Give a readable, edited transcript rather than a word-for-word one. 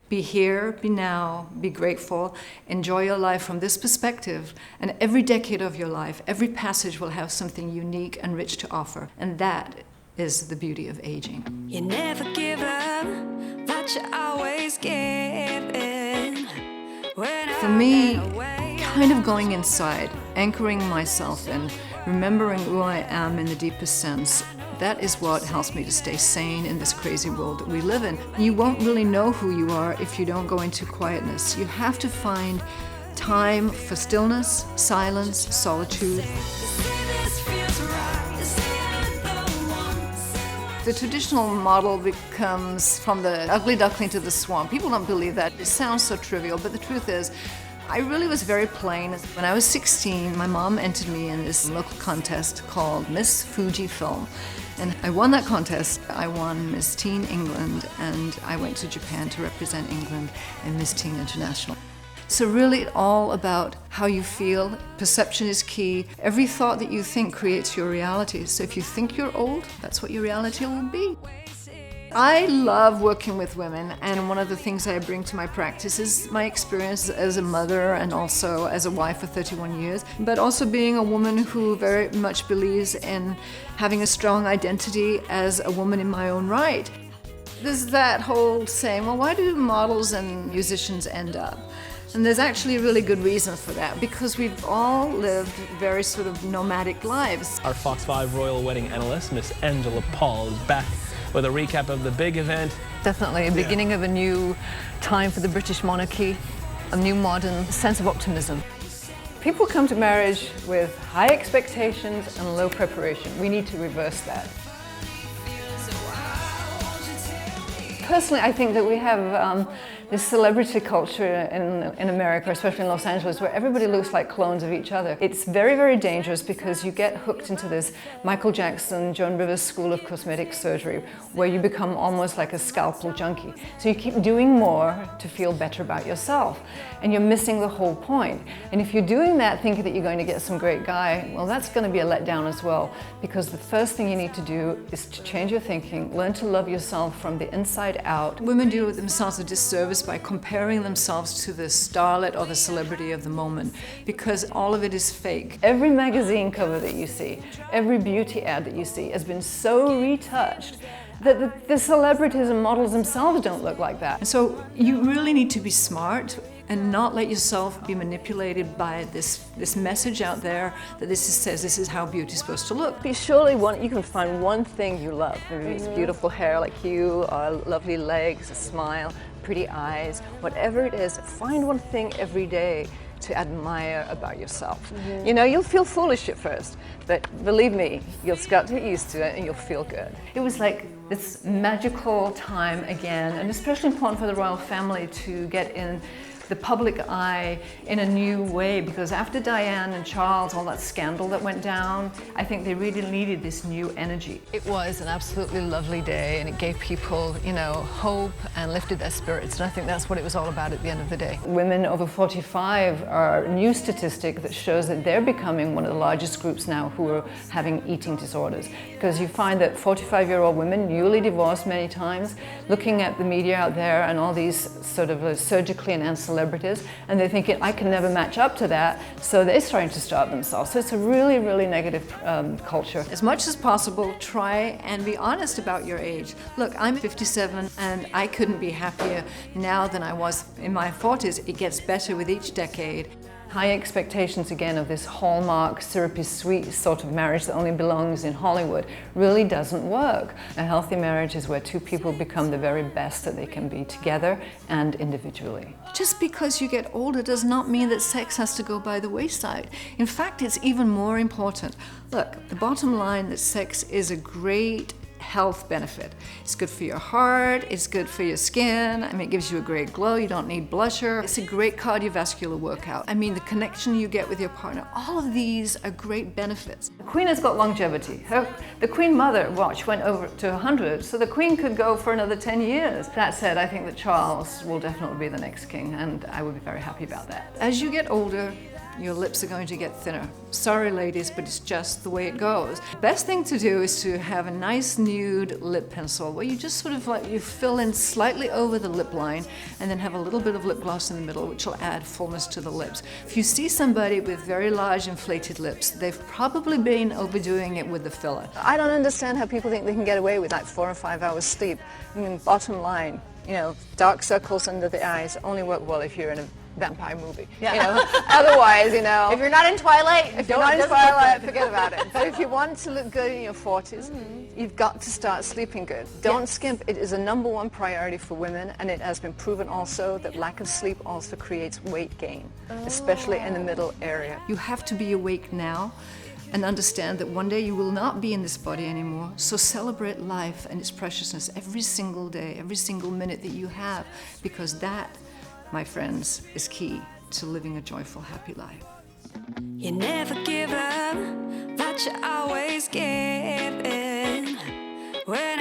Be here, be now, be grateful, enjoy your life from this perspective, and every decade of your life, every passage will have something unique and rich to offer, and that is the beauty of aging. You never give up, but you always give in. For me, kind of going inside, anchoring myself in, remembering who I am in the deepest sense, that is what helps me to stay sane in this crazy world that we live in. You won't really know who you are if you don't go into quietness. You have to find time for stillness, silence, solitude. The traditional model becomes from the ugly duckling to the swan. People don't believe that. It sounds so trivial, but the truth is, I really was very plain. When I was 16, my mom entered me in this local contest called Miss Fujifilm. And I won that contest. I won Miss Teen England, and I went to Japan to represent England in Miss Teen International. So really all about how you feel. Perception is key. Every thought that you think creates your reality. So if you think you're old, that's what your reality will be. I love working with women, and one of the things I bring to my practice is my experience as a mother and also as a wife for 31 years, but also being a woman who very much believes in having a strong identity as a woman in my own right. There's that whole saying, well, why do models and musicians end up? And there's actually a really good reason for that, because we've all lived very sort of nomadic lives. Our Fox 5 Royal Wedding analyst, Miss Angela Paul, is back with a recap of the big event. Definitely a beginning of a new time for the British monarchy, a new modern sense of optimism. People come to marriage with high expectations and low preparation. We need to reverse that. Personally, I think that we have this celebrity culture in America, especially in Los Angeles, where everybody looks like clones of each other. It's very, very dangerous because you get hooked into this Michael Jackson, Joan Rivers school of cosmetic surgery, where you become almost like a scalpel junkie. So you keep doing more to feel better about yourself, and you're missing the whole point. And if you're doing that thinking that you're going to get some great guy, well, that's going to be a letdown as well, because the first thing you need to do is to change your thinking, learn to love yourself from the inside out. Women do themselves a disservice by comparing themselves to the starlet or the celebrity of the moment, because all of it is fake. Every magazine cover that you see, every beauty ad that you see has been so retouched that the celebrities and models themselves don't look like that. And so you really need to be smart and not let yourself be manipulated by this message out there that says this is how beauty is supposed to look. You can find one thing you love. Maybe it's beautiful hair like you, or lovely legs, a smile, pretty eyes, whatever it is, find one thing every day to admire about yourself. You know, you'll feel foolish at first, but believe me, you'll start to get used to it and you'll feel good. It was like this magical time again, and especially important for the royal family to get in the public eye in a new way, because after Diane and Charles, all that scandal that went down, I think they really needed this new energy. It was an absolutely lovely day, and it gave people, you know, hope and lifted their spirits, and I think that's what it was all about at the end of the day. Women over 45 are a new statistic that shows that they're becoming one of the largest groups now who are having eating disorders, because you find that 45-year-old women, newly divorced many times, looking at the media out there and all these sort of surgically enhanced celebrities, and they're thinking, I can never match up to that, so they're trying to starve themselves. So it's a really, really negative culture. As much as possible, try and be honest about your age. Look, I'm 57 and I couldn't be happier now than I was in my 40s. It gets better with each decade. High expectations again of this hallmark, syrupy sweet sort of marriage that only belongs in Hollywood really doesn't work. A healthy marriage is where two people become the very best that they can be together and individually. Just because you get older does not mean that sex has to go by the wayside. In fact, it's even more important. Look, the bottom line that sex is a great health benefit. It's good for your heart, it's good for your skin, I mean, it gives you a great glow, you don't need blusher. It's a great cardiovascular workout. I mean, the connection you get with your partner, all of these are great benefits. The Queen has got longevity. The Queen Mother watch went over to 100, so the Queen could go for another 10 years. That said, I think that Charles will definitely be the next king, and I would be very happy about that. As you get older, your lips are going to get thinner. Sorry ladies, but it's just the way it goes. Best thing to do is to have a nice nude lip pencil where you just sort of like, you fill in slightly over the lip line and then have a little bit of lip gloss in the middle, which will add fullness to the lips. If you see somebody with very large inflated lips, they've probably been overdoing it with the filler. I don't understand how people think they can get away with like 4 or 5 hours sleep. I mean, bottom line, you know, dark circles under the eyes only work well if you're in a vampire movie. Yeah. You know? Otherwise, you know. If you're not in Twilight, If you're not in Twilight, forget about it. But if you want to look good in your 40s, you've got to start sleeping good. Don't skimp. It is a #1 priority for women, and it has been proven also that lack of sleep also creates weight gain, especially in the middle area. You have to be awake now and understand that one day you will not be in this body anymore. So celebrate life and its preciousness every single day, every single minute that you have, because that, my friends, is key to living a joyful, happy life. You never give up, but you always give in. When